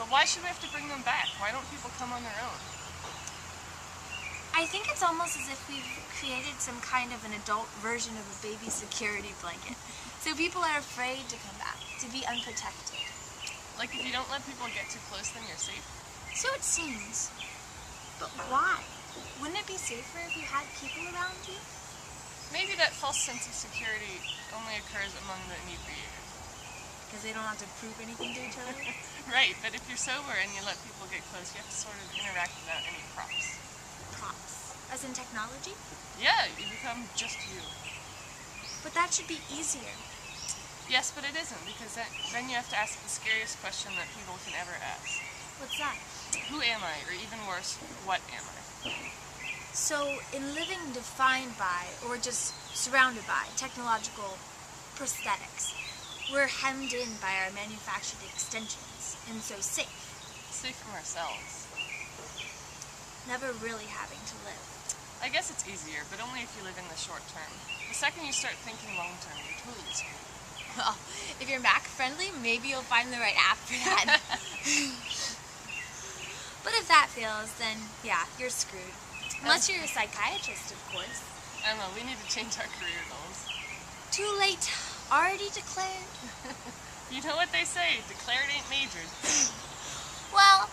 But why should we have to bring them back? Why don't people come on their own? I think it's almost as if we've created some kind of an adult version of a baby security blanket. So people are afraid to come back, to be unprotected. Like if you don't let people get too close, then you're safe? So it seems. But why? Wouldn't it be safer if you had people around you? Maybe that false sense of security only occurs among the inebriated. Because they don't have to prove anything to each other? Right, but if you're sober and you let people get close, you have to sort of interact without any props. Props? As in technology? Yeah, you become just you. But that should be easier. Yes, but it isn't, because then you have to ask the scariest question that people can ever ask. What's that? Who am I? Or even worse, what am I? So, in living defined by, or just surrounded by, technological prosthetics, we're hemmed in by our manufactured extensions, and so safe. Safe from ourselves. Never really having to live. I guess it's easier, but only if you live in the short term. The second you start thinking long term, you're totally screwed. Well, if you're Mac friendly, maybe you'll find the right app for that. But if that fails, then yeah, you're screwed. Unless you're a psychiatrist, of course. Emma, we need to change our career goals. Too late. Already declared. You know what they say, declared ain't majored. Well,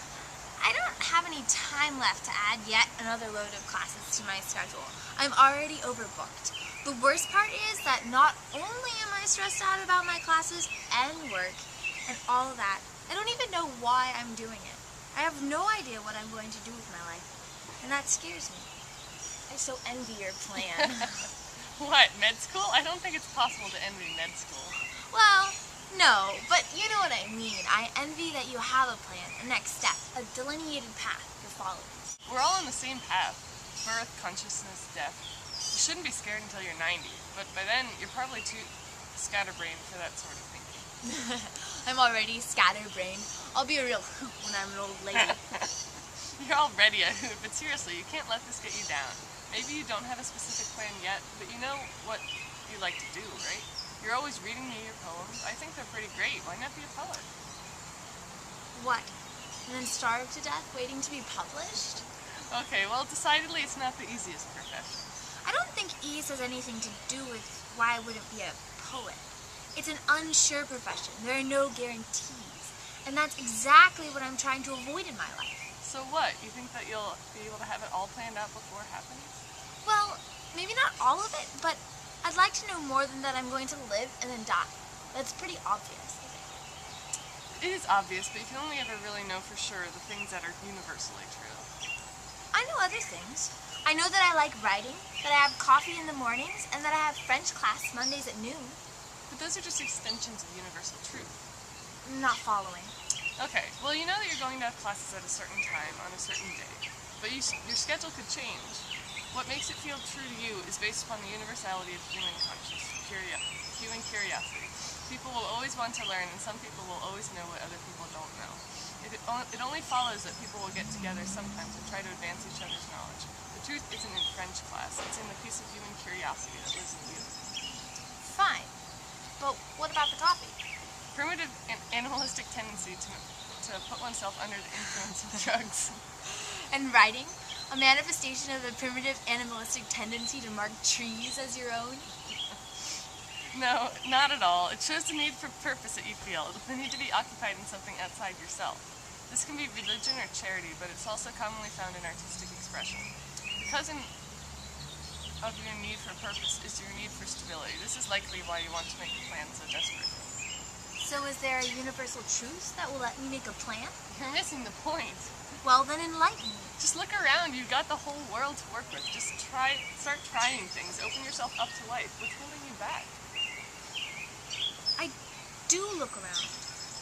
I don't have any time left to add yet another load of classes to my schedule. I'm already overbooked. The worst part is that not only am I stressed out about my classes and work and all that, I don't even know why I'm doing it. I have no idea what I'm going to do with my life, and that scares me. I so envy your plan. What, med school? I don't think it's possible to envy med school. Well, no, but you know what I mean. I envy that you have a plan, a next step, a delineated path you're following. We're all on the same path. Birth, consciousness, death. You shouldn't be scared until you're 90, but by then you're probably too scatterbrained for that sort of thinking. I'm already scatterbrained. I'll be a real hoot when I'm an old lady. You're already a hoot, but seriously, you can't let this get you down. Maybe you don't have a specific plan yet, but you know what you like to do, right? You're always reading me your poems. I think they're pretty great. Why not be a poet? What? And then starve to death waiting to be published? Okay, well, decidedly it's not the easiest profession. I don't think ease has anything to do with why I wouldn't be a poet. It's an unsure profession. There are no guarantees. And that's exactly what I'm trying to avoid in my life. So what? You think that you'll be able to have it all planned out before it happens? Well, maybe not all of it, but I'd like to know more than that I'm going to live and then die. That's pretty obvious, I think. It is obvious, but you can only ever really know for sure the things that are universally true. I know other things. I know that I like writing, that I have coffee in the mornings, and that I have French class Mondays at noon. But those are just extensions of universal truth. I'm not following. Okay, well you know that you're going to have classes at a certain time on a certain day, but your schedule could change. What makes it feel true to you is based upon the universality of human consciousness, human curiosity. People will always want to learn, and some people will always know what other people don't know. It only follows that people will get together sometimes and try to advance each other's knowledge. The truth isn't in French class, it's in the piece of human curiosity that lives in you. Fine. But what about the coffee? Primitive and animalistic tendency to put oneself under the influence of drugs. And writing? A manifestation of the primitive animalistic tendency to mark trees as your own? No, not at all. It shows the need for purpose that you feel, the need to be occupied in something outside yourself. This can be religion or charity, but it's also commonly found in artistic expression. The cousin of your need for purpose is your need for stability. This is likely why you want to make a plan so desperately. So is there a universal truth that will let me make a plan? You're missing the point. Well, then enlighten me. Just look around. You've got the whole world to work with. Just start trying things. Open yourself up to life. What's holding you back? I do look around,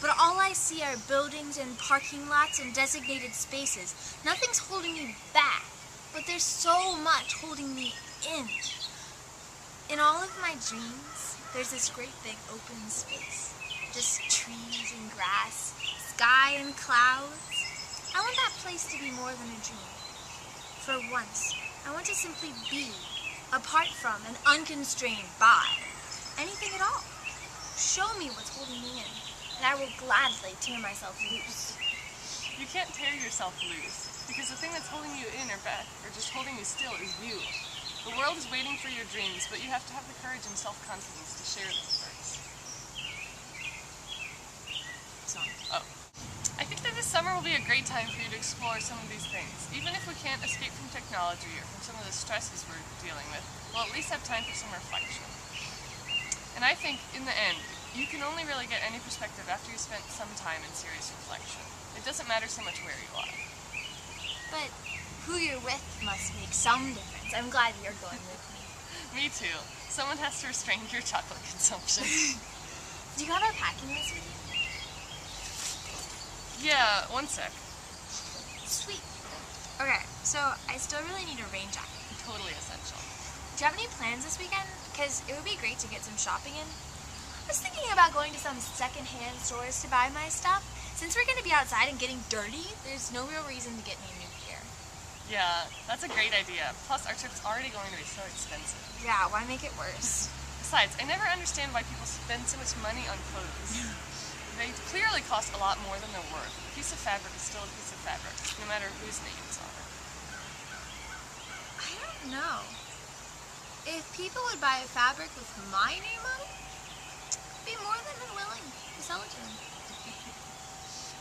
but all I see are buildings and parking lots and designated spaces. Nothing's holding me back, but there's so much holding me in. In all of my dreams, there's this great big open space. Just trees and grass, sky and clouds. I want that place to be more than a dream. For once, I want to simply be, apart from and unconstrained by anything at all. Show me what's holding me in, and I will gladly tear myself loose. You can't tear yourself loose, because the thing that's holding you in or back, or just holding you still, is you. The world is waiting for your dreams, but you have to have the courage and self-confidence to share them first. Oh. I think that this summer will be a great time for you to explore some of these things. Even if we can't escape from technology or from some of the stresses we're dealing with, we'll at least have time for some reflection. And I think, in the end, you can only really get any perspective after you spent some time in serious reflection. It doesn't matter so much where you are. But who you're with must make some difference. I'm glad you're going with me. Me too. Someone has to restrain your chocolate consumption. Do you have our packing list with you? Yeah, one sec. Sweet. Okay, so I still really need a rain jacket. Totally essential. Do you have any plans this weekend? Because it would be great to get some shopping in. I was thinking about going to some second-hand stores to buy my stuff. Since we're going to be outside and getting dirty, there's no real reason to get me new gear. Yeah, that's a great idea. Plus, our trip's already going to be so expensive. Yeah, why make it worse? Besides, I never understand why people spend so much money on clothes. They clearly cost a lot more than they're worth. A piece of fabric is still a piece of fabric, no matter whose name is on it. I don't know. If people would buy a fabric with my name on it, I'd be more than willing to sell it to them.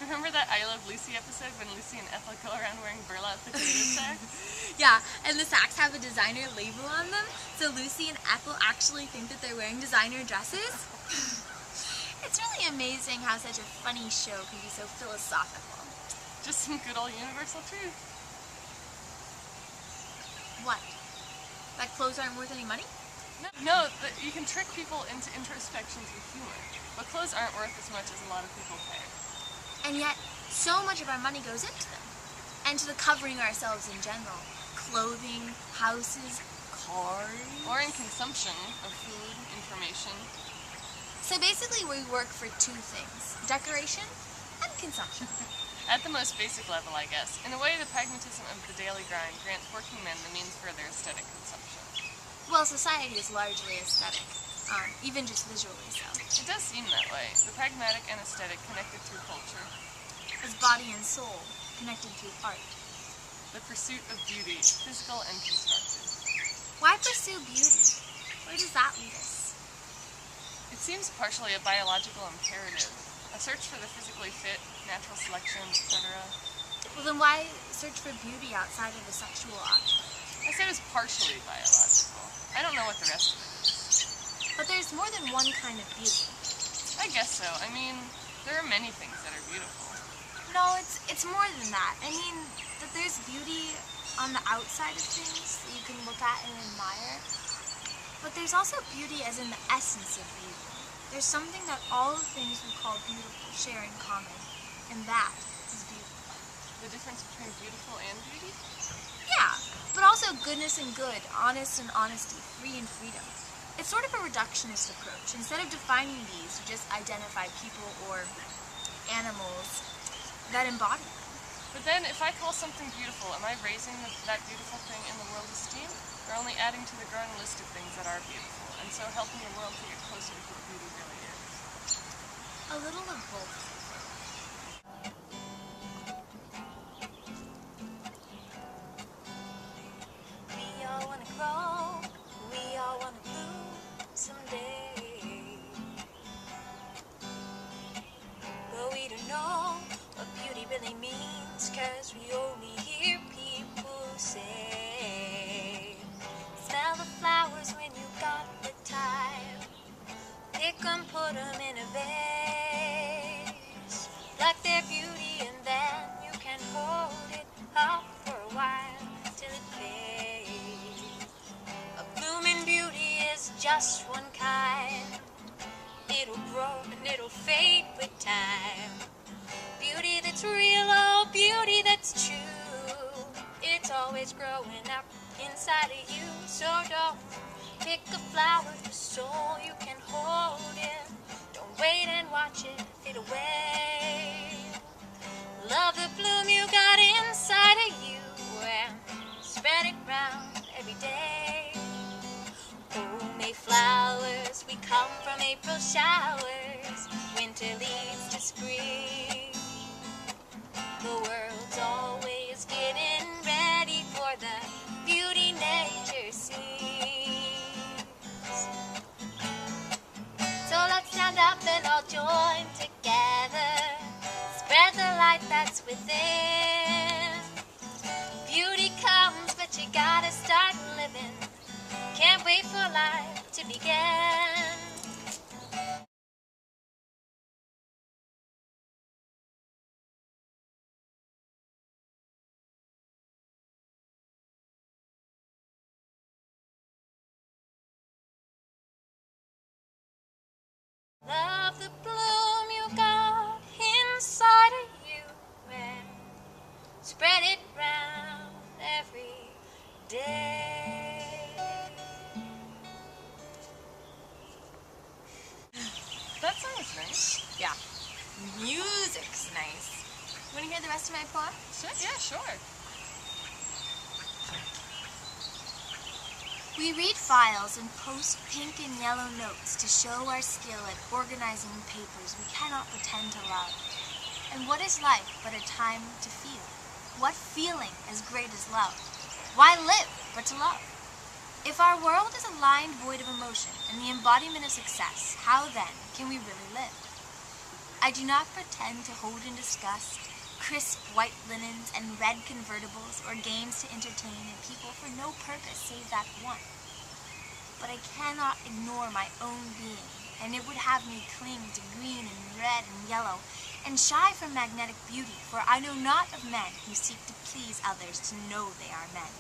Remember that I Love Lucy episode when Lucy and Ethel go around wearing burlap potato sacks? Yeah, and the sacks have a designer label on them, so Lucy and Ethel actually think that they're wearing designer dresses. It's really amazing how such a funny show can be so philosophical. Just some good old universal truth. What? That clothes aren't worth any money? No, you can trick people into introspections with humor, but clothes aren't worth as much as a lot of people pay. And yet, so much of our money goes into them. And to the covering ourselves in general. Clothing, houses, cars. Or in consumption of food, information. So basically we work for two things. Decoration and consumption. At the most basic level, I guess. In a way, the pragmatism of the daily grind grants working men the means for their aesthetic consumption. Well, society is largely aesthetic. Even just visually so. It does seem that way. The pragmatic and aesthetic connected through culture. As body and soul connected through art. The pursuit of beauty, physical and constructive. Why pursue beauty? Where does that lead us? It seems partially a biological imperative. A search for the physically fit, natural selection, etc. Well, then why search for beauty outside of a sexual object? I said it was partially biological. I don't know what the rest of it is. But there's more than one kind of beauty. I guess so. I mean, there are many things that are beautiful. No, it's more than that. I mean, that there's beauty on the outside of things that you can look at and admire. But there's also beauty as in the essence of beauty. There's something that all the things we call beautiful share in common, and that is beautiful. The difference between beautiful and beauty? Yeah, but also goodness and good, honest and honesty, free and freedom. It's sort of a reductionist approach. Instead of defining these, you just identify people or animals that embody them. But then, if I call something beautiful, am I raising that beautiful thing in the world's esteem? Or only adding to the growing list of things that are beautiful, and so helping the world to get closer to what beauty really is? A little of both. We all want to grow, we all want to bloom someday. But we don't know what beauty really means, 'cause we only hear people say, smell the flowers when you got the time, pick 'em, put 'em in a vase, like their beauty, and then you can hold it up for a while till it fades. A blooming beauty is just one kind, it'll grow and it'll fade with time. Beauty that's real, oh beauty that's true, it's always growing up inside of you. So don't pick a flower just so you can hold it. Don't wait and watch it fade away. Love the bloom you got inside of you and spread it round every day. Oh, May flowers, we come from April showers. Winter leads to spring. The world then all join together. Spread the light that's within. Beauty comes, but you gotta start living. Can't wait for life to begin. Love the bloom you got inside of you and spread it round every day. That song is nice. Yeah. Music's nice. Want to hear the rest of my poem? Sure, yeah, sure. We read files and post pink and yellow notes to show our skill at organizing papers we cannot pretend to love. And what is life but a time to feel? What feeling as great as love? Why live but to love? If our world is a lined void of emotion and the embodiment of success, how then can we really live? I do not pretend to hold and discuss crisp white linens and red convertibles or games to entertain and people for no purpose save that one. But I cannot ignore my own being, and it would have me cling to green and red and yellow and shy from magnetic beauty, for I know not of men who seek to please others to know they are men.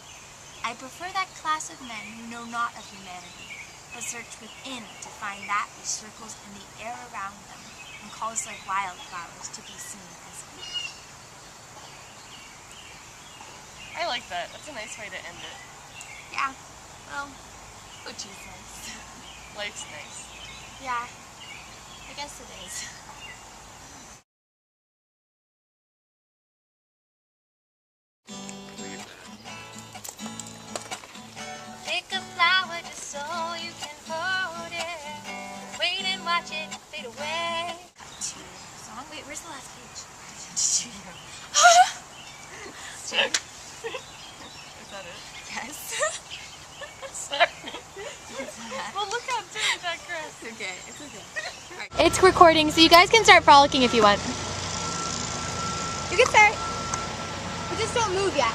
I prefer that class of men who know not of humanity, but search within to find that which circles in the air around them and calls like wildflowers to be seen as beauty. I like that. That's a nice way to end it. Yeah, well, which is nice. Life's nice. Yeah, I guess it is. Pick a flower just so you can hold it. Wait and watch it fade away. Cut to the song. Wait, where's the last page? Studio. Is that it? Yes. Sorry. Well, look how dirty that grass is. Okay, it's okay. Right. It's recording, so you guys can start frolicking if you want. You can start. But just don't move yet.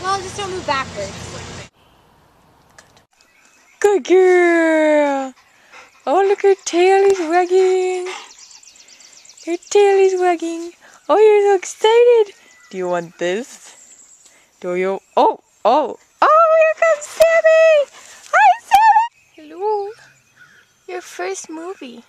Well, just don't move backwards. Good girl. Oh, look, her tail is wagging. Her tail is wagging. Oh, you're so excited. Do you want this? Do you? Oh, oh, oh, here comes Sammy. Hi, Sammy. Hello. Your first movie.